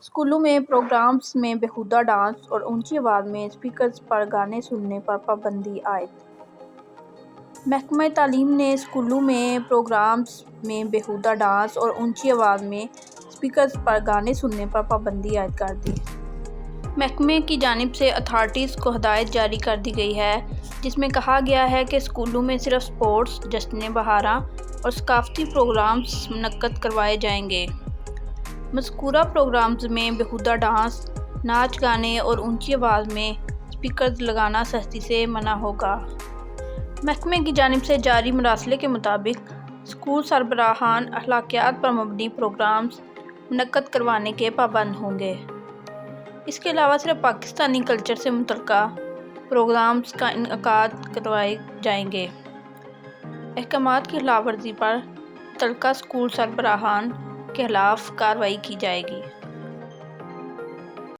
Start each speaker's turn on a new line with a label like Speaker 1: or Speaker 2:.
Speaker 1: اسکولوں میں پروگرامز میں بیہودہ ڈانس اور اونچی آواز میں اسپیکرز پر گانے سننے پر پابندی عائد۔ محکمہ تعلیم نے اسکولوں میں پروگرامز میں بیہودہ ڈانس اور اونچی آواز میں اسپیکرز پر گانے سننے پر پابندی عائد کر دی۔ محکمے کی جانب سے اتھارٹیز کو ہدایت جاری کر دی گئی ہے، جس میں کہا گیا ہے کہ اسکولوں میں صرف اسپورٹس، جشن بہاراں اور ثقافتی پروگرامز منعقد کروائے جائیں گے۔ مذکورہ پروگرامز میں بیہودہ ڈانس، ناچ گانے اور اونچی آواز میں اسپیکرز لگانا سختی سے منع ہوگا۔ محکمے کی جانب سے جاری مراسلے کے مطابق اسکول سربراہان اخلاقیات پر مبنی پروگرامز منعقد کروانے کے پابند ہوں گے۔ اس کے علاوہ صرف پاکستانی کلچر سے متعلقہ پروگرامز کا انعقاد کروائے جائیں گے۔ احکامات کی خلاف ورزی پر متعلقہ اسکول سربراہان کے خلاف کارروائی کی جائے گی۔